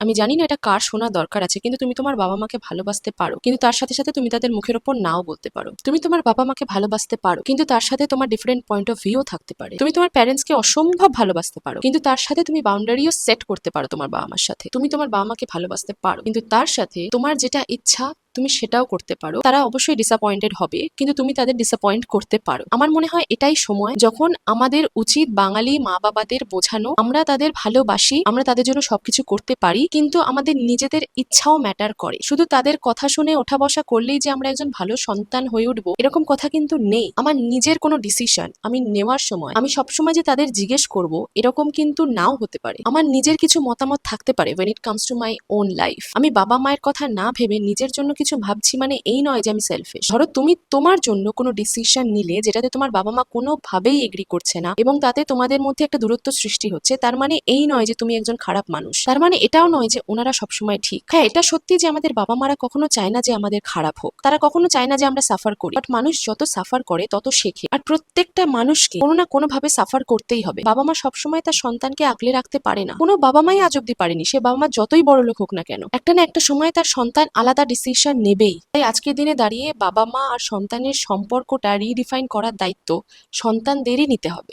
আমি জানি না এটা কার শোনা দরকার আছে, কিন্তু তুমি তোমার বাবা মাকে ভালোবাসতে পারো, কিন্তু তার সাথে সাথে তুমি তাদের মুখের ওপর নাও বলতে পারো। তুমি তোমার বাবা মাকে ভালোবাসতে পারো, কিন্তু তার সাথে তোমার ডিফারেন্ট পয়েন্ট অফ ভিউ থাকতে পারে। তুমি তোমার প্যারেন্টসকে অসম্ভব ভালোবাসতে পারো, কিন্তু তার সাথে তুমি বাউন্ডারিও সেট করতে পারো তোমার বাবা মার সাথে। তুমি তোমার বাবা মাকে ভালোবাসতে পারো, কিন্তু তার সাথে তোমার যেটা ইচ্ছা তুমি সেটাও করতে পারো। তারা অবশ্যই ডিসঅ্যাপয়েন্টেড হবে, কিন্তু তুমি তাদের ডিসঅ্যাপয়েন্ট করতে পারো। আমার মনে হয় এটাই সময় যখন আমাদের উচিত বাঙালি মা বাবাদের বোঝানো আমরা তাদের ভালোবাসি, আমরা তাদের জন্য সবকিছু করতে পারি, কিন্তু আমাদের নিজেদের ইচ্ছাও ম্যাটার করে। শুধু তাদের কথা শুনে ওঠা বসা করলেই যে আমরা একজন ভালো সন্তান হয়ে উঠবো এরকম কথা কিন্তু নেই। আমার নিজের কোনো ডিসিশন আমি নেওয়ার সময় আমি সবসময় যে তাদের জিজ্ঞেস করব এরকম কিন্তু নাও হতে পারে। আমার নিজের কিছু মতামত থাকতে পারে when it comes to my own life। আমি বাবা মায়ের কথা না ভেবে নিজের জন্য কিছু ভাবছি মানে এই নয় যে আমি সেলফিশ। ধরো তুমি তোমার জন্য কোনো ডিসিশন নিলে যেটাতে তোমার বাবা মা কোনোভাবেই এগ্রি করছে না এবং তাতে তোমাদের মধ্যে একটা দূরত্ব সৃষ্টি হচ্ছে, তার মানে এই নয় যে তুমি একজন খারাপ মানুষ, তার মানে এটাও নয় যে ওনারা সবসময় ঠিক। হ্যাঁ, এটা সত্যি যে আমাদের বাবা মারা কখনো চায় না যে আমাদের খারাপ হোক, তারা কখনো চায় না যে আমরা সাফার করি, বাট মানুষ যত সাফার করে তত শেখে। আর প্রত্যেকটা মানুষকে কোনো না কোনো ভাবে সাফার করতেই হবে। বাবা মা সবসময় তার সন্তানকে আগলে রাখতে পারে না, কোনো বাবা মাই আজ অব্দি পারেনি। সে বাবা মা যতই বড় লোক হোক না কেন, একটা না একটা সময় তার সন্তান আলাদা ডিসিশন নেবেই। তাই আজকের দিনে দাঁড়িয়ে বাবা মা আর সন্তানের সম্পর্কটা রিডিফাইন করার দায়িত্ব সন্তানদেরই নিতে হবে।